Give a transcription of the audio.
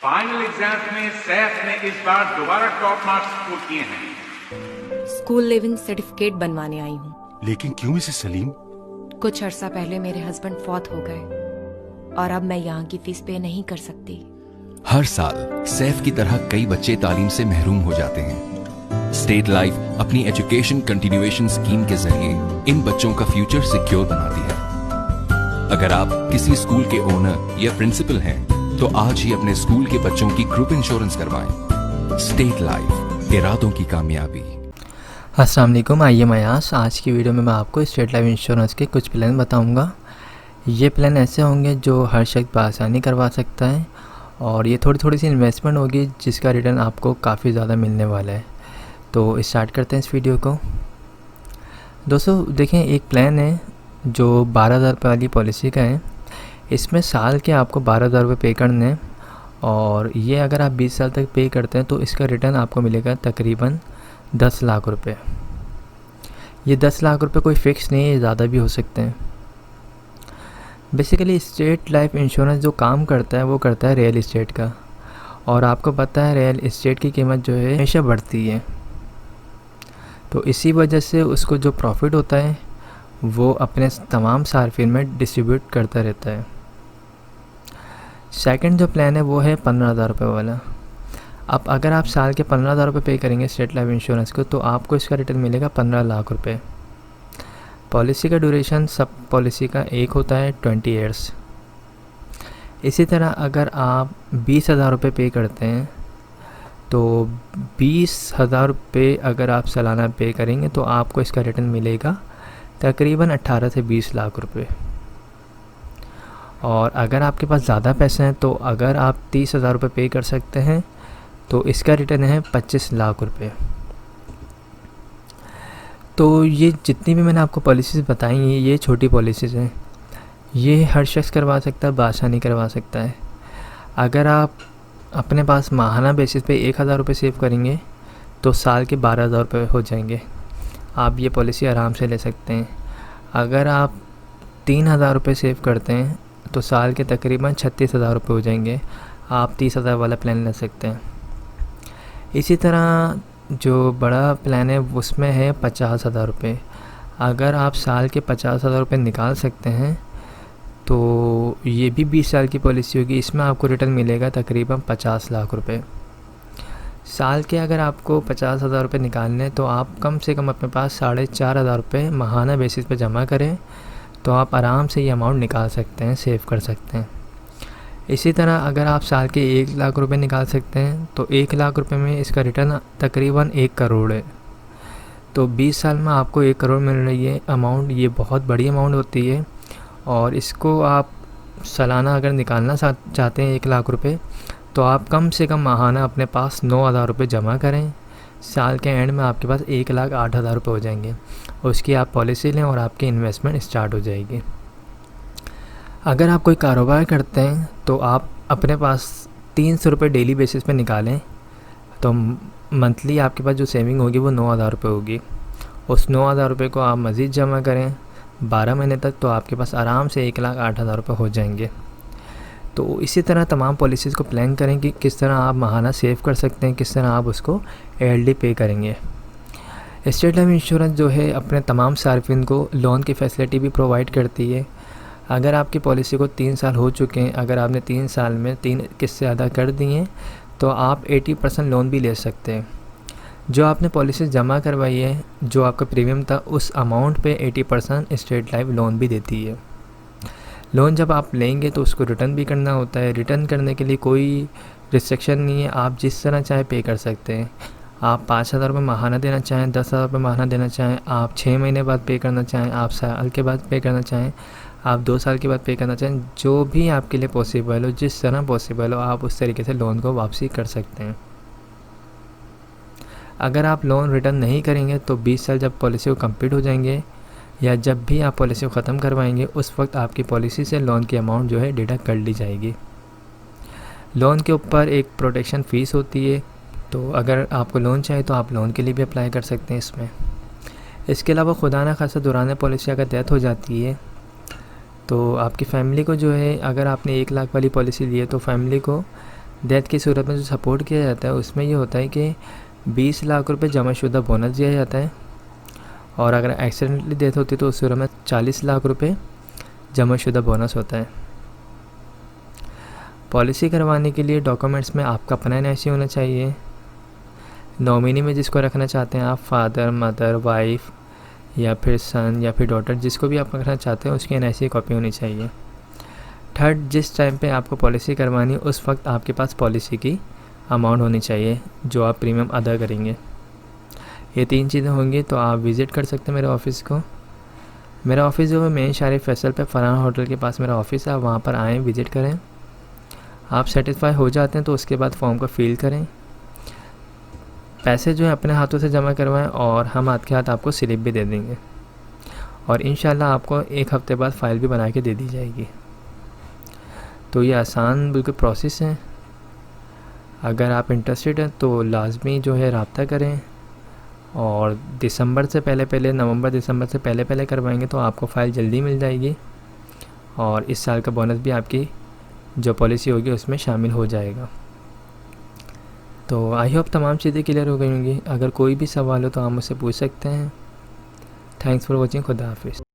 Final exams में सैफ ने इस बार दोबारा टॉप मार्क्स स्कोर किए हैं। स्कूल लिविंग सर्टिफिकेट बनवाने आई हूँ। लेकिन क्यों मिसेस सलीम? कुछ अरसा पहले मेरे हस्बैंड फौत हो गए और अब मैं यहाँ की फीस पे नहीं कर सकती। हर साल सैफ की तरह कई बच्चे तालीम से महरूम हो जाते हैं। स्टेट लाइफ अपनी एजुकेशन कंटिन्यूएशन स्कीम के जरिए इन बच्चों का फ्यूचर सिक्योर बनाती है। अगर आप किसी स्कूल के ओनर या प्रिंसिपल हैं तो आज ही अपने स्कूल के बच्चों की ग्रुप इंश्योरेंस करवाएं। स्टेट लाइफ, इरादों की कामयाबी। अस्सलाम वालेकुम, आइए मयास। आज की वीडियो में मैं आपको स्टेट लाइफ इंश्योरेंस के कुछ प्लान बताऊंगा। ये प्लान ऐसे होंगे जो हर शख्स बआसानी करवा सकता है और ये थोड़ी सी इन्वेस्टमेंट होगी जिसका रिटर्न आपको काफ़ी ज़्यादा मिलने वाला है। तो स्टार्ट करते हैं इस वीडियो को। दोस्तों देखें, एक प्लान है जो 12,000 रुपये वाली पॉलिसी का है। इसमें साल के आपको 12,000 रुपये पे करने हैं और ये अगर आप 20 साल तक पे करते हैं तो इसका रिटर्न आपको मिलेगा तकरीबन 10 लाख रुपए। ये 10 लाख रुपए कोई फ़िक्स नहीं है, ज़्यादा भी हो सकते हैं। बेसिकली स्टेट लाइफ इंश्योरेंस जो काम करता है वो करता है रियल इस्टेट का, और आपको पता है रियल इस्टेट की कीमत जो है हमेशा बढ़ती है। तो इसी वजह से उसको जो प्रॉफिट होता है वो अपने तमाम सार्फिन में डिस्ट्रीब्यूट करता रहता है। सेकंड जो प्लान है वो है 15,000 रुपये वाला। अब अगर आप साल के 15,000 रुपये पे करेंगे स्टेट लाइफ इंश्योरेंस को तो आपको इसका रिटर्न मिलेगा 15 लाख रुपए। पॉलिसी का ड्यूरेशन सब पॉलिसी का एक होता है 20 ईयर्स। इसी तरह अगर आप 20,000 रुपये पे करते हैं तो 20,000 रुपये अगर आप सालाना पे करेंगे तो आपको इसका रिटर्न मिलेगा तकरीबन 18 से 20 लाख रुपए। और अगर आपके पास ज़्यादा पैसे हैं तो अगर आप 30,000 रुपये पे कर सकते हैं तो इसका रिटर्न है 25 लाख रुपए। तो ये जितनी भी मैंने आपको पॉलिसीज़ बताई हैं ये छोटी पॉलिसीज़ हैं, ये हर शख्स करवा सकता है, बआसानी करवा सकता है। अगर आप अपने पास माहाना बेसिस पे 1,000 रुपये सेव करेंगे तो साल के 12,000 रुपये हो जाएंगे। आप ये पॉलिसी आराम से ले सकते हैं। अगर आप 3,000 रुपये सेव करते हैं तो साल के तकरीबन 36,000 रुपये हो जाएंगे। आप 30,000 वाला प्लान ले सकते हैं। इसी तरह जो बड़ा प्लान है उसमें है 50,000 रुपये। अगर आप साल के 50,000 रुपये निकाल सकते हैं तो ये भी 20 साल की पॉलिसी होगी। इसमें आपको रिटर्न मिलेगा तकरीबन 50 लाख रुपये। साल के अगर आपको 50,000 रुपये निकालने हैं तो आप कम से कम अपने पास 4,500 रुपये माहाना बेसिस पे जमा करें तो आप आराम से ये अमाउंट निकाल सकते हैं, सेव कर सकते हैं। इसी तरह अगर आप साल के 1 लाख रुपये निकाल सकते हैं तो 1 लाख रुपये में इसका रिटर्न तकरीबन 1 करोड़ है। तो 20 साल में आपको 1 करोड़ मिल रही है अमाउंट। ये बहुत बड़ी अमाउंट होती है और इसको आप सालाना अगर निकालना चाहते हैं 1 लाख रुपये तो आप कम से कम माहाना अपने पास 9,000 रुपये जमा करें। साल के एंड में आपके पास 1,08,000 रुपये हो जाएंगे। उसकी आप पॉलिसी लें और आपकी इन्वेस्टमेंट स्टार्ट हो जाएगी। अगर आप कोई कारोबार करते हैं तो आप अपने पास 300 रुपये डेली बेसिस पे निकालें तो मंथली आपके पास जो सेविंग होगी वो 9,000 रुपये होगी। उस 9,000 रुपये को आप मज़ीद जमा करें 12 महीने तक तो आपके पास आराम से 1,08,000 रुपये हो जाएंगे। तो इसी तरह तमाम पॉलिसीज़ को प्लान करें कि किस तरह आप माहाना सेव कर सकते हैं, किस तरह आप उसको एयरली पे करेंगे। स्टेट लाइफ इंश्योरेंस जो है अपने तमाम सार्फिन को लोन की फैसिलिटी भी प्रोवाइड करती है। अगर आपकी पॉलिसी को 3 साल हो चुके हैं, अगर आपने 3 साल में 3 किस्तें अदा कर दी हैं तो आप 80% लोन भी ले सकते हैं। जो आपने पॉलिसी जमा करवाई है, जो आपका प्रीमियम था उस अमाउंट पे 80% स्टेट लाइफ लोन भी देती है। लोन जब आप लेंगे तो उसको रिटर्न भी करना होता है। रिटर्न करने के लिए कोई रिस्ट्रिक्शन नहीं है, आप जिस तरह चाहे पे कर सकते हैं। आप 5,000 रुपये माहाना देना चाहें, 10,000 रुपये माहाना देना चाहें, आप 6 महीने बाद पे करना चाहें, आप साल के बाद पे करना चाहें, आप 2 साल के बाद पे करना चाहें, जो भी आपके लिए पॉसिबल हो, जिस तरह पॉसिबल हो आप उस तरीके से लोन को वापसी कर सकते हैं। अगर आप लोन रिटर्न नहीं करेंगे तो 20 साल जब पॉलिसी को कंप्लीट हो जाएंगे या जब भी आप पॉलिसी को ख़त्म करवाएंगे उस वक्त आपकी पॉलिसी से लोन की अमाउंट जो है डिडक्ट कर ली जाएगी। लोन के ऊपर एक प्रोटेक्शन फ़ीस होती है, तो अगर आपको लोन चाहिए तो आप लोन के लिए भी अप्लाई कर सकते हैं इसमें। इसके अलावा खुदा न खासा दौरान पॉलिसी अगर डेथ हो जाती है तो आपकी फ़ैमिली को जो है, अगर आपने 1 लाख वाली पॉलिसी ली है तो फैमिली को डेथ की सूरत में जो सपोर्ट किया जाता है उसमें ये होता है कि 20 लाख रुपए जमाशुदा बोनस दिया जाता है, और अगर एक्सीडेंटली डेथ होती है तो उस सूरत में 40 लाख रुपए जमाशुदा बोनस होता है। पॉलिसी करवाने के लिए डॉक्यूमेंट्स में आपका अपना NIC होना चाहिए। नॉमिनी में जिसको रखना चाहते हैं आप, फादर, मदर, वाइफ या फिर सन या फिर डॉटर, जिसको भी आप रखना चाहते हैं उसकी NIC कॉपी होनी चाहिए। थर्ड, जिस टाइम पे आपको पॉलिसी करवानी है उस वक्त आपके पास पॉलिसी की अमाउंट होनी चाहिए जो आप प्रीमियम अदा करेंगे। ये 3 चीज़ें होंगी तो आप विज़िट कर सकते हैं मेरे ऑफ़िस को। मेरा ऑफ़िस जो है मेन शारिफ फैसल पे फरहान होटल के पास मेरा ऑफ़िस है, आप वहाँ पर आएँ, विज़िट करें। आप सेटिस्फाई हो जाते हैं तो उसके बाद फॉर्म को फिल करें, पैसे जो है अपने हाथों से जमा करवाएं और हम हाथ के हाथ आपको स्लिप भी दे देंगे, और इंशाल्लाह आपको 1 हफ़्ते बाद फ़ाइल भी बना के दे दी जाएगी। तो ये आसान बिल्कुल प्रोसेस है। अगर आप इंटरेस्टेड हैं तो लाजमी जो है रब्ता करें, और दिसंबर से पहले नवंबर दिसंबर से पहले करवाएंगे तो आपको फ़ाइल जल्दी मिल जाएगी, और इस साल का बोनस भी आपकी जो पॉलिसी होगी उसमें शामिल हो जाएगा। तो आई होप तमाम चीज़ें क्लियर हो गई होंगी। अगर कोई भी सवाल हो तो आप मुझसे पूछ सकते हैं। Thanks for watching. खुदा हाफिज़।